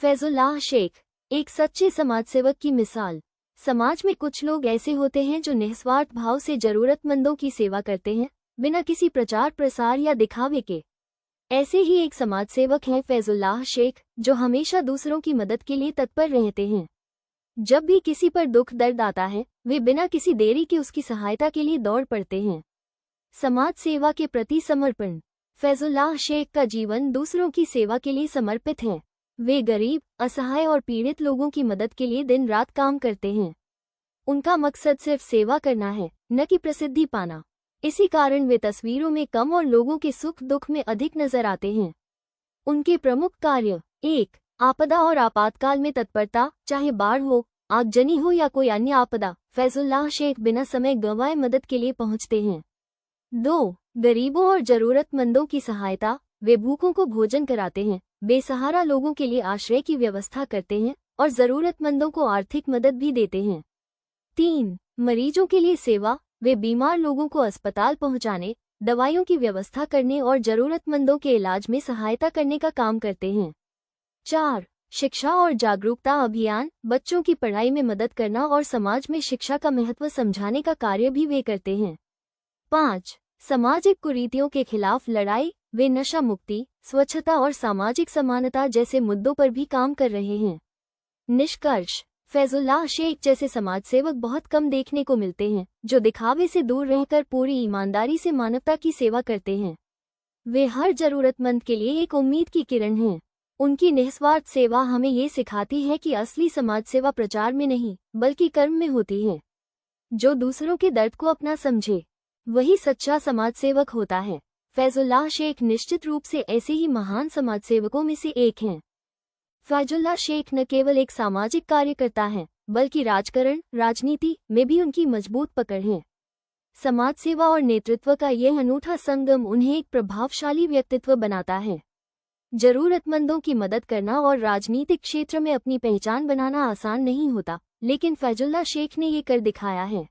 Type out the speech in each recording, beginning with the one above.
फैजुल्लाह शेख एक सच्चे समाजसेवक की मिसाल। समाज में कुछ लोग ऐसे होते हैं जो निस्वार्थ भाव से जरूरतमंदों की सेवा करते हैं, बिना किसी प्रचार प्रसार या दिखावे के। ऐसे ही एक समाजसेवक हैं फैजुल्लाह शेख, जो हमेशा दूसरों की मदद के लिए तत्पर रहते हैं। जब भी किसी पर दुख दर्द आता है, वे बिना किसी देरी के उसकी सहायता के लिए दौड़ पड़ते हैं। समाज सेवा के प्रति समर्पण। फैजुल्लाह शेख का जीवन दूसरों की सेवा के लिए समर्पित है। वे गरीब, असहाय और पीड़ित लोगों की मदद के लिए दिन रात काम करते हैं। उनका मकसद सिर्फ सेवा करना है, न कि प्रसिद्धि पाना। इसी कारण वे तस्वीरों में कम और लोगों के सुख दुख में अधिक नजर आते हैं। उनके प्रमुख कार्य: 1. आपदा और आपातकाल में तत्परता। चाहे बाढ़ हो, आगजनी हो या कोई अन्य आपदा, फैजुल्लाह शेख बिना समय गंवाए मदद के लिए पहुंचते हैं। 2. गरीबों और जरूरतमंदों की सहायता। वे भूखों को भोजन कराते हैं, बेसहारा लोगों के लिए आश्रय की व्यवस्था करते हैं और जरूरतमंदों को आर्थिक मदद भी देते हैं। 3. मरीजों के लिए सेवा। वे बीमार लोगों को अस्पताल पहुंचाने, दवाइयों की व्यवस्था करने और जरूरतमंदों के इलाज में सहायता करने का काम करते हैं। 4. शिक्षा और जागरूकता अभियान। बच्चों की पढ़ाई में मदद करना और समाज में शिक्षा का महत्व समझाने का कार्य भी वे करते हैं। 5. सामाजिक कुरीतियों के खिलाफ लड़ाई। वे नशा मुक्ति, स्वच्छता और सामाजिक समानता जैसे मुद्दों पर भी काम कर रहे हैं। निष्कर्ष: फैजुल्लाह शेख जैसे समाजसेवक बहुत कम देखने को मिलते हैं, जो दिखावे से दूर रहकर पूरी ईमानदारी से मानवता की सेवा करते हैं। वे हर जरूरतमंद के लिए एक उम्मीद की किरण हैं। उनकी निस्वार्थ सेवा हमें ये सिखाती है कि असली समाजसेवा प्रचार में नहीं, बल्कि कर्म में होती है। जो दूसरों के दर्द को अपना समझे, वही सच्चा समाजसेवक होता है। फैजुल्लाह शेख निश्चित रूप से ऐसे ही महान समाजसेवकों में से एक हैं। फैजुल्लाह शेख न केवल एक सामाजिक कार्यकर्ता हैं, बल्कि राजकारण, राजनीति में भी उनकी मजबूत पकड़ है। समाज सेवा और नेतृत्व का यह अनूठा संगम उन्हें एक प्रभावशाली व्यक्तित्व बनाता है। जरूरतमंदों की मदद करना और राजनीतिक क्षेत्र में अपनी पहचान बनाना आसान नहीं होता, लेकिन फैजुल्लाह शेख ने ये कर दिखाया है।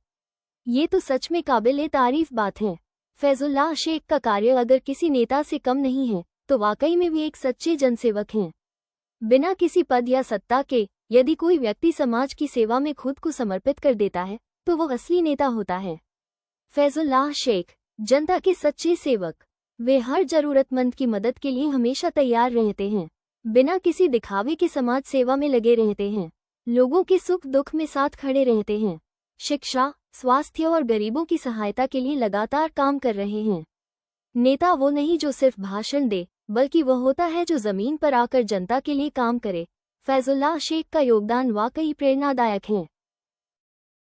ये तो सच में काबिल-ए-तारीफ बात है। फैजुल्लाह शेख का कार्य अगर किसी नेता से कम नहीं है, तो वाकई में वे एक सच्चे जनसेवक हैं। बिना किसी पद या सत्ता के यदि कोई व्यक्ति समाज की सेवा में खुद को समर्पित कर देता है, तो वो असली नेता होता है। फैजुल्लाह शेख जनता के सच्चे सेवक। वे हर जरूरतमंद की मदद के लिए हमेशा तैयार रहते हैं, बिना किसी दिखावे के समाज सेवा में लगे रहते हैं। लोगों के सुख दुख में साथ खड़े रहते हैं। शिक्षा, स्वास्थ्य और गरीबों की सहायता के लिए लगातार काम कर रहे हैं। नेता वो नहीं जो सिर्फ भाषण दे, बल्कि वह होता है जो जमीन पर आकर जनता के लिए काम करे। फैजुल्लाह शेख का योगदान वाकई प्रेरणादायक है।